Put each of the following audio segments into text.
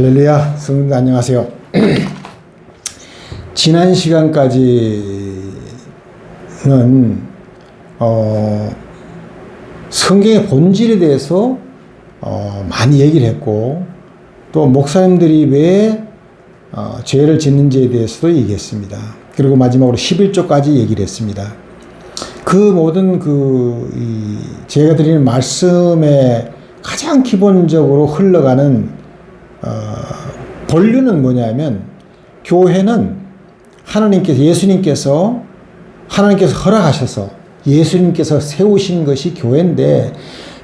할렐루야, 성도들 안녕하세요. 지난 시간까지는 성경의 본질에 대해서 많이 얘기를 했고, 또 목사님들이 왜 죄를 짓는지에 대해서도 얘기했습니다. 그리고 마지막으로 11조까지 얘기를 했습니다. 그 모든 제가 드리는 말씀에 가장 기본적으로 흘러가는 본류는 뭐냐면, 교회는 예수님께서 허락하셔서 예수님께서 세우신 것이 교회인데,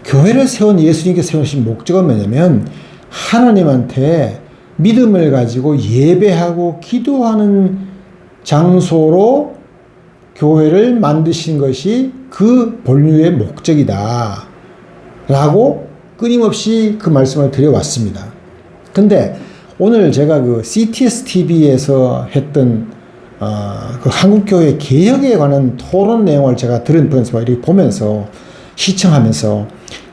교회를 세운 예수님께서 세우신 목적은 뭐냐면 하나님한테 믿음을 가지고 예배하고 기도하는 장소로 교회를 만드신 것이 그 본류의 목적이다 라고 끊임없이 그 말씀을 드려왔습니다. 근데 오늘 제가 CTS TV에서 했던 그 한국교회 개혁에 관한 토론 내용을 제가 들으면서 이렇게 보면서 시청하면서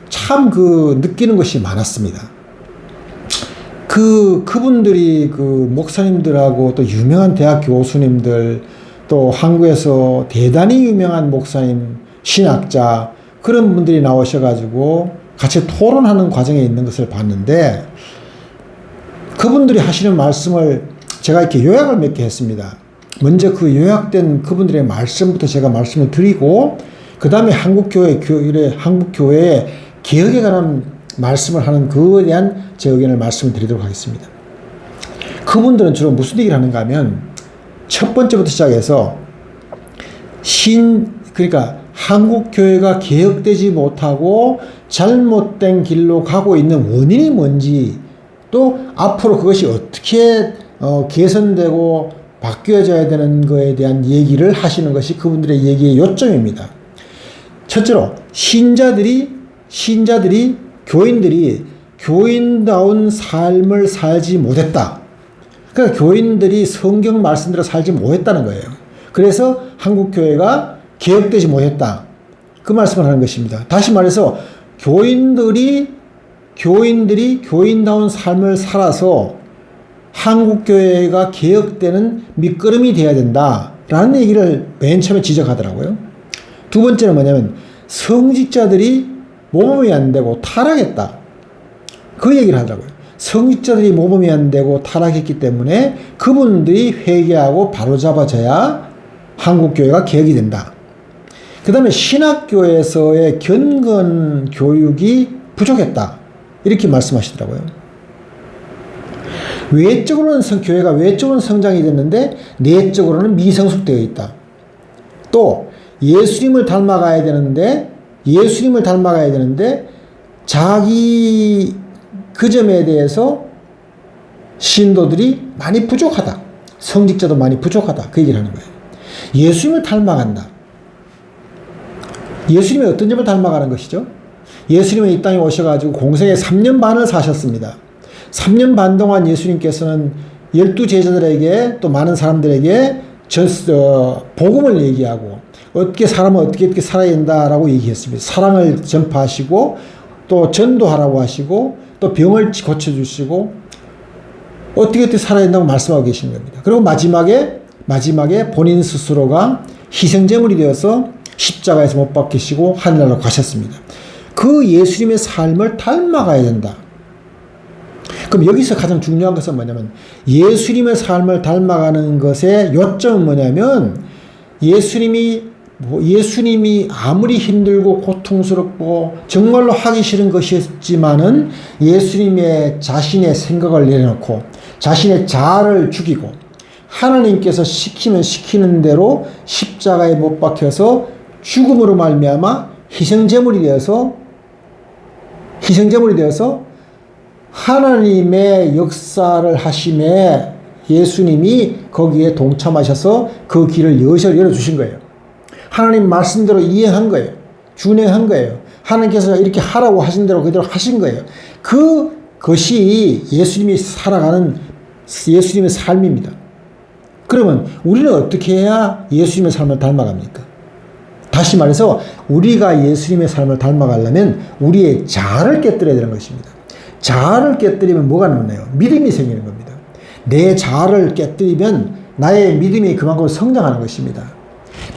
참 느끼는 것이 많았습니다. 그분들이 목사님들하고 또 유명한 대학 교수님들, 또 한국에서 대단히 유명한 목사님, 신학자, 그런 분들이 나오셔가지고 같이 토론하는 과정에 있는 것을 봤는데, 그분들이 하시는 말씀을 제가 이렇게 요약을 몇 개 했습니다. 먼저 그 요약된 그분들의 말씀부터 제가 말씀을 드리고, 그 다음에 한국교회의 개혁에 관한 말씀을 하는 그에 대한 제 의견을 말씀을 드리도록 하겠습니다. 그분들은 주로 무슨 얘기를 하는가 하면, 첫 번째부터 시작해서 그러니까 한국교회가 개혁되지 못하고 잘못된 길로 가고 있는 원인이 뭔지, 또 앞으로 그것이 어떻게 개선되고 바뀌어져야 되는 것에 대한 얘기를 하시는 것이 그분들의 얘기의 요점입니다. 첫째로 교인들이 교인다운 삶을 살지 못했다. 그러니까 교인들이 성경 말씀대로 살지 못했다는 거예요. 그래서 한국교회가 개혁되지 못했다. 그 말씀을 하는 것입니다. 다시 말해서 교인들이 교인다운 삶을 살아서 한국교회가 개혁되는 밑거름이 되어야 된다라는 얘기를 맨 처음에 지적하더라고요. 두 번째는 뭐냐면, 성직자들이 모범이 안 되고 타락했다. 그 얘기를 하더라고요. 성직자들이 모범이 안 되고 타락했기 때문에 그분들이 회개하고 바로잡아져야 한국교회가 개혁이 된다. 그 다음에 신학교에서의 경건 교육이 부족했다. 이렇게 말씀하시더라고요. 교회가 외적으로는 성장이 됐는데 내적으로는 미성숙되어 있다. 또 예수님을 닮아가야 되는데 자기 그 점에 대해서 신도들이 많이 부족하다. 성직자도 많이 부족하다. 그 얘기를 하는 거예요. 예수님을 닮아간다. 예수님이 어떤 점을 닮아가는 것이죠? 예수님은 이 땅에 오셔가지고 공생에 3년 반을 사셨습니다. 3년 반 동안 예수님께서는 12제자들에게 또 많은 사람들에게 복음을 얘기하고, 사람은 어떻게 살아야 된다라고 얘기했습니다. 사랑을 전파하시고, 또 전도하라고 하시고, 또 병을 고쳐주시고, 어떻게 살아야 된다고 말씀하고 계신 겁니다. 그리고 마지막에 본인 스스로가 희생제물이 되어서 십자가에서 못 박히시고 하늘나라로 가셨습니다. 그 예수님의 삶을 닮아가야 된다. 그럼 여기서 가장 중요한 것은 뭐냐면, 예수님의 삶을 닮아가는 것의 요점은 뭐냐면, 예수님이 아무리 힘들고 고통스럽고 정말로 하기 싫은 것이었지만은 예수님의 자신의 생각을 내려놓고 자신의 자아를 죽이고 하나님께서 시키면 시키는 대로 십자가에 못 박혀서 죽음으로 말미암아 희생제물이 되어서 하나님의 역사를 하심에 예수님이 거기에 동참하셔서 그 길을 열어주신 거예요. 하나님 말씀대로 이행한 거예요. 준행한 거예요. 하나님께서 이렇게 하라고 하신 대로 그대로 하신 거예요. 그것이 예수님이 살아가는 예수님의 삶입니다. 그러면 우리는 어떻게 해야 예수님의 삶을 닮아갑니까? 다시 말해서 우리가 예수님의 삶을 닮아가려면 우리의 자아를 깨뜨려야 되는 것입니다. 자아를 깨뜨리면 뭐가 나나요? 믿음이 생기는 겁니다. 내 자아를 깨뜨리면 나의 믿음이 그만큼 성장하는 것입니다.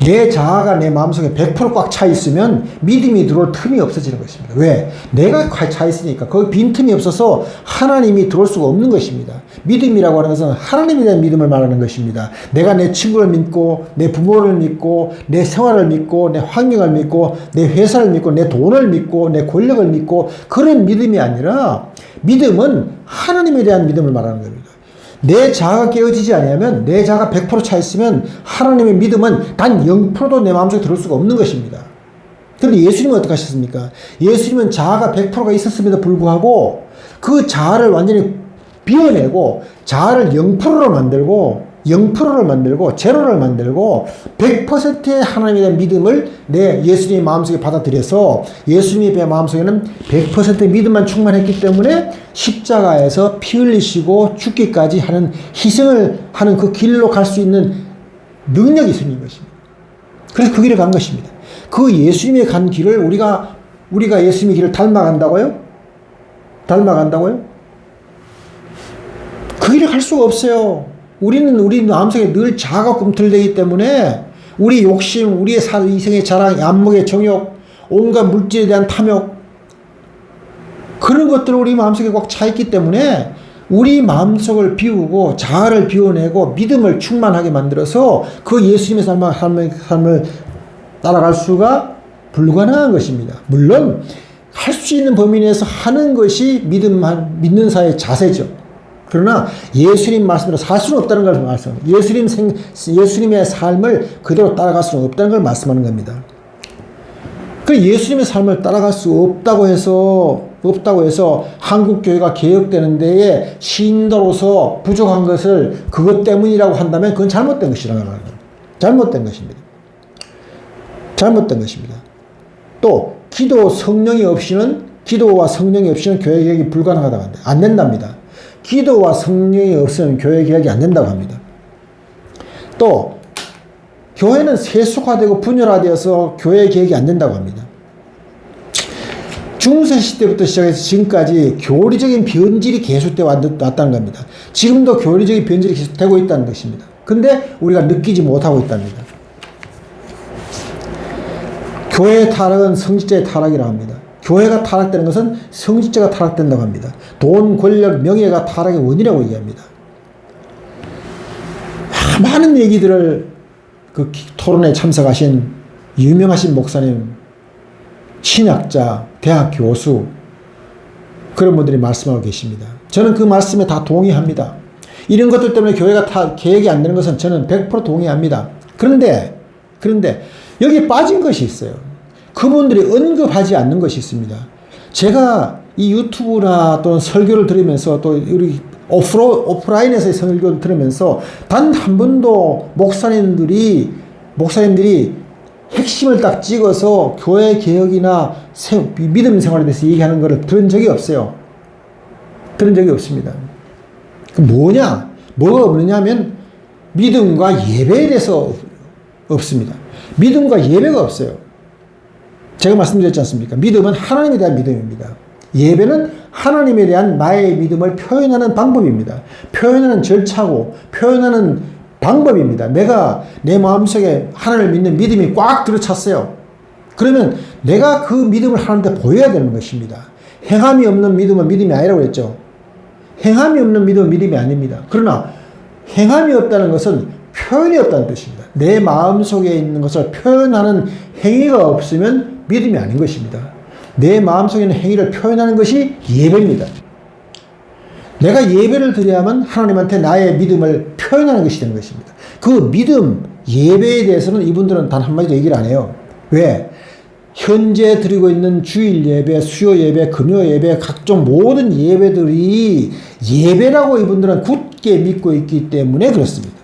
내 자아가 내 마음속에 100% 꽉 차 있으면 믿음이 들어올 틈이 없어지는 것입니다. 왜? 내가 꽉 차 있으니까 거기 빈틈이 없어서 하나님이 들어올 수가 없는 것입니다. 믿음이라고 하는 것은 하나님에 대한 믿음을 말하는 것입니다. 내가 내 친구를 믿고 내 부모를 믿고 내 생활을 믿고 내 환경을 믿고 내 회사를 믿고 내 돈을 믿고 내 권력을 믿고 그런 믿음이 아니라 믿음은 하나님에 대한 믿음을 말하는 겁니다. 내 자아가 깨어지지 않으면 내 자아가 100% 차 있으면 하나님의 믿음은 단 0%도 내 마음속에 들어올 수가 없는 것입니다. 그런데 예수님은 어떻게 하셨습니까? 예수님은 자아가 100%가 있었음에도 불구하고 그 자아를 완전히 비워내고 자아를 0%로 만들고 0%를 만들고 제로를 만들고 100%의 하나님에 대한 믿음을 내 예수님의 마음속에 받아들여서 예수님의 마음속에는 100%의 믿음만 충만했기 때문에 십자가에서 피 흘리시고 죽기까지 하는 희생을 하는 그 길로 갈 수 있는 능력이 생긴 것입니다. 그래서 그 길을 간 것입니다. 그 예수님의 간 길을 우리가 예수님의 길을 닮아간다고요? 닮아간다고요? 그 길을 갈 수가 없어요. 우리는 우리 마음속에 늘 자아가 꿈틀대기 때문에 우리 욕심, 우리의 이생의 자랑, 안목의 정욕, 온갖 물질에 대한 탐욕 그런 것들을 우리 마음속에 꽉 차 있기 때문에 우리 마음속을 비우고 자아를 비워내고 믿음을 충만하게 만들어서 그 예수님의 삶을 따라갈 수가 불가능한 것입니다. 물론 할 수 있는 범위 내에서 하는 것이 믿는 자의 자세죠. 그러나 예수님 말씀대로 살 수는 없다는 걸 말씀합니다. 예수님의 삶을 그대로 따라갈 수는 없다는 걸 말씀하는 겁니다. 그 예수님의 삶을 따라갈 수 없다고 해서 한국교회가 개혁되는 데에 신도로서 부족한 것을 그것 때문이라고 한다면 그건 잘못된 것이라고 말하는 겁니다. 잘못된 것입니다. 잘못된 것입니다. 또 기도와 성령이 없이는 교회 개혁이 불가능하다고 합니다. 안 된답니다. 기도와 성령이 없으면 교회 개혁이 안 된다고 합니다. 또 교회는 세속화되고 분열화되어서 교회 개혁이 안 된다고 합니다. 중세 시대부터 시작해서 지금까지 교리적인 변질이 계속되어 왔다는 겁니다. 지금도 교리적인 변질이 계속되고 있다는 것입니다. 근데 우리가 느끼지 못하고 있답니다. 교회의 타락은 성직자의 타락이라고 합니다. 교회가 타락되는 것은 성직자가 타락된다고 합니다. 돈, 권력, 명예가 타락의 원인이라고 얘기합니다. 많은 얘기들을 그 토론에 참석하신 유명하신 목사님, 신학자, 대학 교수 그런 분들이 말씀하고 계십니다. 저는 그 말씀에 다 동의합니다. 이런 것들 때문에 교회가 개혁이 안 되는 것은 저는 100% 동의합니다. 그런데 여기에 빠진 것이 있어요. 그분들이 언급하지 않는 것이 있습니다. 제가 이 유튜브나 또는 설교를 들으면서 또 우리 오프라인에서의 설교를 들으면서 단 한 번도 목사님들이 핵심을 딱 찍어서 교회 개혁이나 믿음 생활에 대해서 얘기하는 것을 들은 적이 없어요. 들은 적이 없습니다. 뭐가 없느냐면 믿음과 예배에 대해서 없습니다. 믿음과 예배가 없어요. 제가 말씀드렸지 않습니까? 믿음은 하나님에 대한 믿음입니다. 예배는 하나님에 대한 나의 믿음을 표현하는 방법입니다. 표현하는 절차고 표현하는 방법입니다. 내가 내 마음속에 하나님을 믿는 믿음이 꽉 들어찼어요. 그러면 내가 그 믿음을 하나님한테 보여야 되는 것입니다. 행함이 없는 믿음은 믿음이 아니라고 했죠. 행함이 없는 믿음은 믿음이 아닙니다. 그러나 행함이 없다는 것은 표현이 없다는 뜻입니다. 내 마음속에 있는 것을 표현하는 행위가 없으면 믿음이 아닌 것입니다. 내 마음속에 있는 행위를 표현하는 것이 예배입니다. 내가 예배를 드려야만 하나님한테 나의 믿음을 표현하는 것이 되는 것입니다. 그 믿음, 예배에 대해서는 이분들은 단 한마디도 얘기를 안 해요. 왜? 현재 드리고 있는 주일 예배, 수요 예배, 금요 예배, 각종 모든 예배들이 예배라고 이분들은 굳게 믿고 있기 때문에 그렇습니다.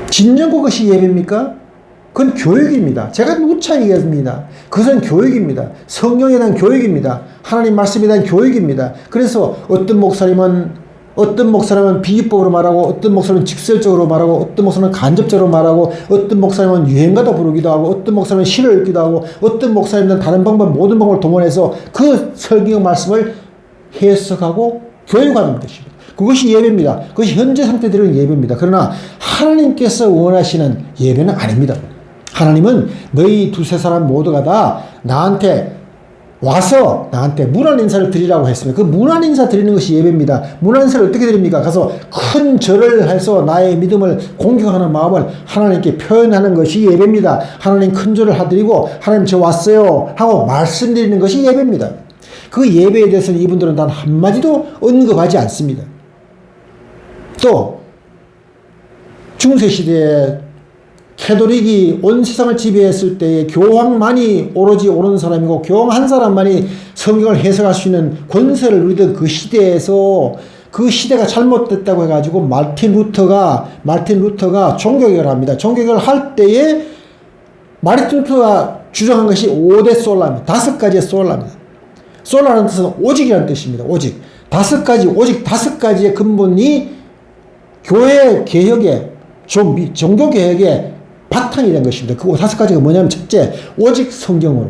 진정 그것이 예배입니까? 그건 교육입니다. 제가 누차 얘기했습니다. 그것은 교육입니다. 성령에 대한 교육입니다. 하나님 말씀에 대한 교육입니다. 그래서 어떤 목사님은 어떤 목사님은 비유법으로 말하고, 어떤 목사님은 직설적으로 말하고, 어떤 목사님은 간접적으로 말하고, 어떤 목사님은 유행가도 부르기도 하고, 어떤 목사님은 시를 읽기도 하고, 어떤 목사님은 다른 방법, 모든 방법을 동원해서 그 설교 말씀을 해석하고 교육하는 것입니다. 그것이 예배입니다. 그것이 현재 상태 드리는 예배입니다. 그러나 하나님께서 원하시는 예배는 아닙니다. 하나님은 너희 두세 사람 모두가 다 나한테 와서 나한테 문안 인사를 드리라고 했습니다. 그 문안 인사 드리는 것이 예배입니다. 문안 인사를 어떻게 드립니까? 가서 큰 절을 해서 나의 믿음을 공격하는 마음을 하나님께 표현하는 것이 예배입니다. 하나님 큰 절을 하드리고 하나님 저 왔어요 하고 말씀드리는 것이 예배입니다. 그 예배에 대해서는 이분들은 단 한마디도 언급하지 않습니다. 또 중세시대에 캐톨릭이 온 세상을 지배했을 때에 교황만이 오로지 옳은 사람이고 교황 한 사람만이 성경을 해석할 수 있는 권세를 누리던 그 시대에서 그 시대가 잘못됐다고 해가지고 마르틴 루터가 종교개혁을 합니다. 종교개혁을 할 때에 마르틴 루터가 주장한 것이 5대 솔라입니다. 5가지의 솔라입니다. 솔라는 뜻은 오직이라는 뜻입니다. 오직. 오직 5가지의 근본이 교회 개혁의, 종교 개혁의 바탕이 된 것입니다. 그 5가지가 뭐냐면, 첫째, 오직 성경으로.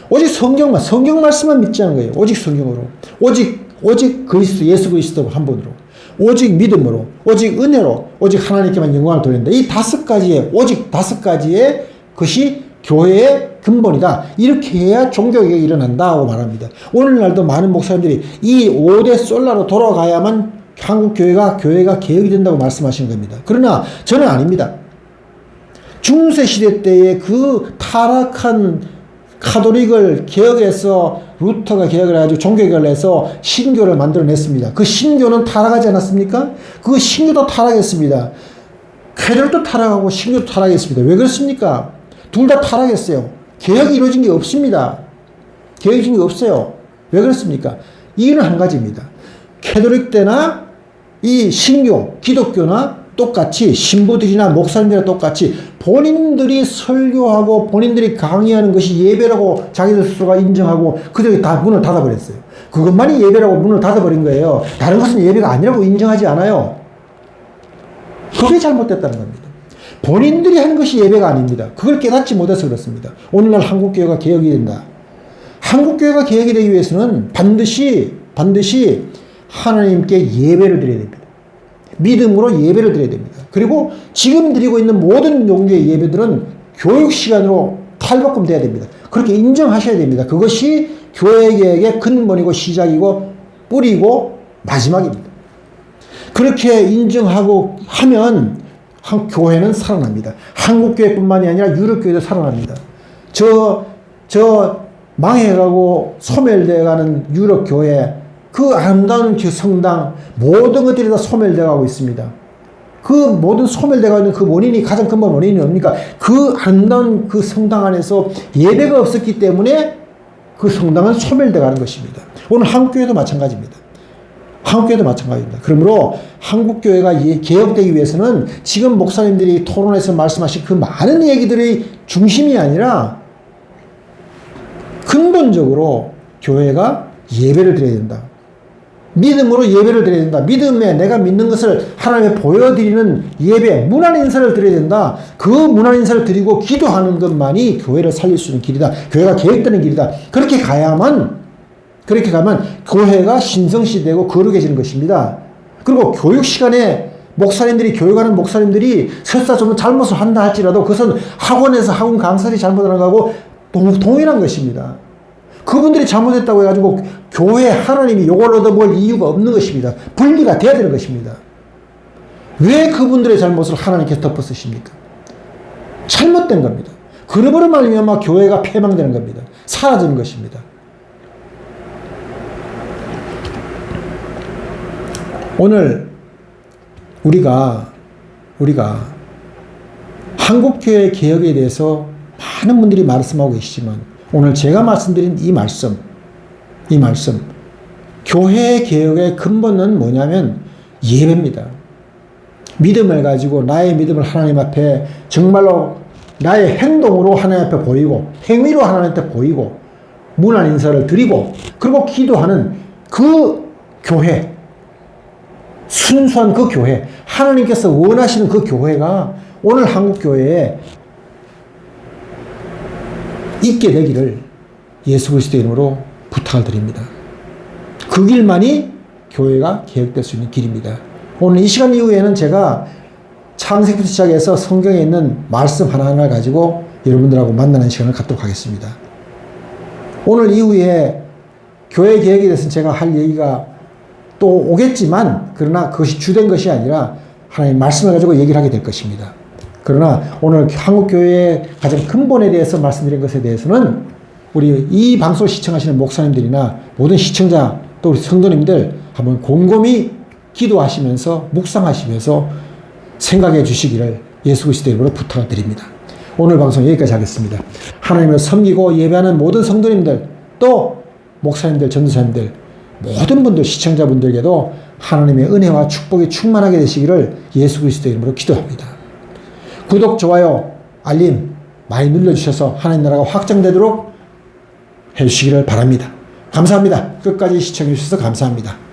오직 성경 말씀만 믿지 않은 거예요. 오직 성경으로. 오직 그리스도, 예수 그리스도 한 분으로. 오직 믿음으로. 오직 은혜로. 오직 하나님께만 영광을 돌린다. 이 5가지의, 오직 5가지의 것이 교회의 근본이다. 이렇게 해야 종교개혁이 일어난다고 말합니다. 오늘날도 많은 목사님들이 이 5대 솔라로 돌아가야만 한국 교회가 개혁이 된다고 말씀하시는 겁니다. 그러나 저는 아닙니다. 중세시대 때의 그 타락한 카톨릭을 개혁해서 루터가 개혁을 해가지고 종교개혁을 해서 신교를 만들어냈습니다. 그 신교는 타락하지 않았습니까? 그 신교도 타락했습니다. 캐톨릭도 타락하고 신교도 타락했습니다. 왜 그렇습니까? 둘 다 타락했어요. 개혁이 이루어진 게 없습니다. 개혁이 없어요. 왜 그렇습니까? 이유는 한 가지입니다. 캐톨릭 때나 이 신교, 기독교나 똑같이 신부들이나 목사님들이나 똑같이 본인들이 설교하고 본인들이 강의하는 것이 예배라고 자기들 스스로가 인정하고 그들이 다 문을 닫아버렸어요. 그것만이 예배라고 문을 닫아버린 거예요. 다른 것은 예배가 아니라고 인정하지 않아요. 그게 잘못됐다는 겁니다. 본인들이 하는 것이 예배가 아닙니다. 그걸 깨닫지 못해서 그렇습니다. 오늘날 한국교회가 개혁이 된다. 한국교회가 개혁이 되기 위해서는 반드시 하나님께 예배를 드려야 됩니다. 믿음으로 예배를 드려야 됩니다. 그리고 지금 드리고 있는 모든 종류의 예배들은 교육 시간으로 탈바꿈돼야 됩니다. 그렇게 인정하셔야 됩니다. 그것이 교회개혁의 근본이고 시작이고 뿌리고 마지막입니다. 그렇게 인정하고 하면 교회는 살아납니다. 한국교회뿐만이 아니라 유럽교회도 살아납니다. 저 망해가고 소멸되어가는 유럽교회, 그 아름다운 그 성당, 모든 것들이 다 소멸되어가고 있습니다. 그 모든 소멸되어 있는 그 원인이, 가장 근본 원인이 뭡니까? 그 아름다운 그 성당 안에서 예배가 없었기 때문에 그 성당은 소멸되어 가는 것입니다. 오늘 한국교회도 마찬가지입니다. 그러므로 한국교회가 개혁되기 위해서는 지금 목사님들이 토론에서 말씀하신 그 많은 얘기들의 중심이 아니라 근본적으로 교회가 예배를 드려야 된다. 믿음으로 예배를 드려야 된다. 믿음에 내가 믿는 것을 하나님께 보여드리는 예배, 문안 인사를 드려야 된다. 그 문안 인사를 드리고 기도하는 것만이 교회를 살릴 수 있는 길이다. 교회가 개혁되는 길이다. 그렇게 가면 교회가 신성시되고 거룩해지는 것입니다. 그리고 교육 시간에 교육하는 목사님들이 설사 좀 잘못을 한다 할지라도 그것은 학원에서 학원 강사들이 잘못하는 거하고 동일한 것입니다. 그분들이 잘못했다고 해가지고 교회 하나님이 욕을 얻어볼 이유가 없는 것입니다. 분리가 돼야 되는 것입니다. 왜 그분들의 잘못을 하나님께서 덮어쓰십니까? 잘못된 겁니다. 그러므로 말미암아 교회가 폐망되는 겁니다. 사라지는 것입니다. 오늘 우리가 한국교회 개혁에 대해서 많은 분들이 말씀하고 계시지만 오늘 제가 말씀드린 이 말씀 교회 개혁의 근본은 뭐냐면 예배입니다. 믿음을 가지고 나의 믿음을 하나님 앞에 정말로 나의 행동으로 하나님 앞에 보이고 행위로 하나님 앞에 보이고 문안 인사를 드리고 그리고 기도하는 그 교회, 순수한 그 교회, 하나님께서 원하시는 그 교회가 오늘 한국 교회에 있게 되기를 예수 그리스도의 이름으로 부탁을 드립니다. 그 길만이 교회가 개혁될 수 있는 길입니다. 오늘 이 시간 이후에는 제가 창세기부터 시작해서 성경에 있는 말씀 하나하나 가지고 여러분들하고 만나는 시간을 갖도록 하겠습니다. 오늘 이후에 교회 개혁에 대해서는 제가 할 얘기가 또 오겠지만, 그러나 그것이 주된 것이 아니라 하나님 말씀을 가지고 얘기를 하게 될 것입니다. 그러나 오늘 한국교회의 가장 근본에 대해서 말씀드린 것에 대해서는 우리 이 방송을 시청하시는 목사님들이나 모든 시청자 또 우리 성도님들 한번 곰곰이 기도하시면서 묵상하시면서 생각해 주시기를 예수 그리스도의 이름으로 부탁을 드립니다. 오늘 방송 여기까지 하겠습니다. 하나님을 섬기고 예배하는 모든 성도님들, 또 목사님들, 전도사님들, 모든 분들, 시청자분들에게도 하나님의 은혜와 축복이 충만하게 되시기를 예수 그리스도의 이름으로 기도합니다. 구독, 좋아요, 알림 많이 눌러주셔서 하나님 나라가 확장되도록 해주시기를 바랍니다. 감사합니다. 끝까지 시청해 주셔서 감사합니다.